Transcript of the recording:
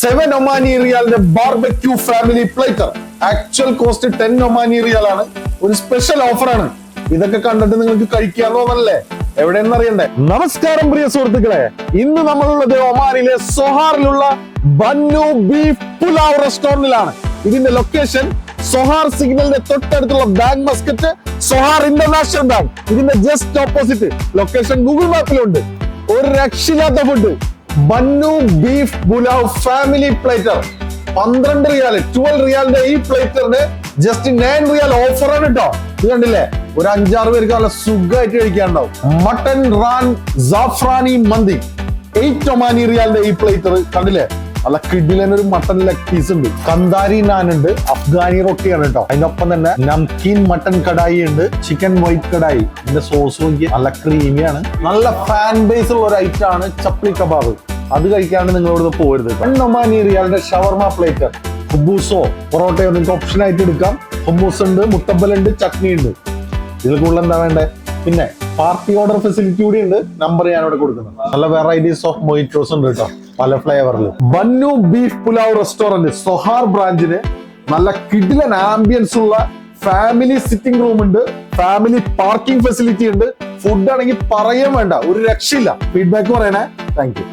7 Omani റിയാലിന്റെ barbecue family platter. Actual cost 10 Omani riyal ആണ്. ഒരു സ്പെഷ്യൽ ഓഫറാണ്. ഇതൊക്കെ കണ്ടിട്ട് നിങ്ങൾക്ക് കഴിക്കാവുന്നതല്ലേ? എവിടെയെന്ന് അറിയണ്ടേ? നമസ്കാരം പ്രിയ സുഹൃത്തുക്കളെ, ഇന്ന് നമ്മളുള്ളത് ഒമാനിലെ സൊഹാറിലുള്ള ബന്നു ബീഫ് പുലാവ് റെസ്റ്റോറന്റിലാണ്. ഇതിന്റെ ലൊക്കേഷൻ സൊഹാർ സിഗ്നലിന്റെ തൊട്ടടുത്തുള്ള bank Muscat, Sohar international bank. ഇതിന്റെ ജസ്റ്റ് ഓപ്പോസിറ്റ്. ലൊക്കേഷൻ ഗൂഗിൾ മാപ്പിലുണ്ട്. ഒരു രക്ഷയില്ലാത്ത food. Bannu beef pulao family platter 12 riyal, 12 റിയാലിന്റെ ഈ പ്ലേറ്ററിന് ജസ്റ്റ് 9 റിയാൽ ഓഫറാണ് കേട്ടോ. ഇത് കണ്ടില്ലേ? ഒരു 5-6 പേർക്ക് നല്ല സുഖമായിട്ട് കഴിക്കാനുണ്ടാവും. മട്ടൻ റാൻ സാഫ്രാനി മന്തി 8 ഒമാനി റിയാലിന്റെ ഈ പ്ലേറ്റർ കണ്ടില്ലേ? നല്ല കിഡിലൊരു മട്ടൺ ലെഗ് പീസ് ഉണ്ട്, കന്താരി നാൻ ഉണ്ട്, അഫ്ഗാനി റൊട്ടിയാണ് കേട്ടോ. അതിനൊപ്പം തന്നെ നംകീൻ മട്ടൺ കടായി ഉണ്ട്, ചിക്കൻ വൈറ്റ് കടായി. ഇതിന്റെ സോസ് നല്ല ക്രീമിയാണ്. നല്ല ഫാൻ ബേസ് ഉള്ള ഒരു ഐറ്റം ആണ് ചപ്ലി കബാബ്. അത് കഴിക്കാണ്ട് നിങ്ങളോട് പോരുത്. 10 ഒമാനി റിയാലിന്റെ ഷവർമ പ്ലേറ്റർ. ഹുബൂസോ പൊറോട്ടയോ നിങ്ങൾക്ക് ഓപ്ഷൻ ആയിട്ട് എടുക്കാം. ഹുബൂസ് ഉണ്ട്, മുട്ടബലുണ്ട്, ചട്നി ഉണ്ട്. ഇതിൽ കൂടുതൽ എന്താ വേണ്ടേ? പിന്നെ പാർട്ടി ഓർഡർ ഫെസിലിറ്റി കൂടി ഉണ്ട്. നമ്പർ ഞാൻ ഇവിടെ കൊടുക്കുന്നത്. നല്ല വെറൈറ്റീസ് ഓഫ് മൊയ്റ്റോസ് ഉണ്ട് കേട്ടോ, പല ഫ്ലേവറിൽ. Bannu beef pulao restaurant Sohar ബ്രാഞ്ചിന് നല്ല കിഡിലൻ ആംബിയൻസ് ഉള്ള ഫാമിലി സിറ്റിംഗ് റൂം ഉണ്ട്, ഫാമിലി പാർക്കിംഗ് ഫെസിലിറ്റി ഉണ്ട്. ഫുഡ് ആണെങ്കിൽ പറയാൻ വേണ്ട, ഒരു രക്ഷയില്ല. ഫീഡ്ബാക്ക് പറയണേ. Thank you.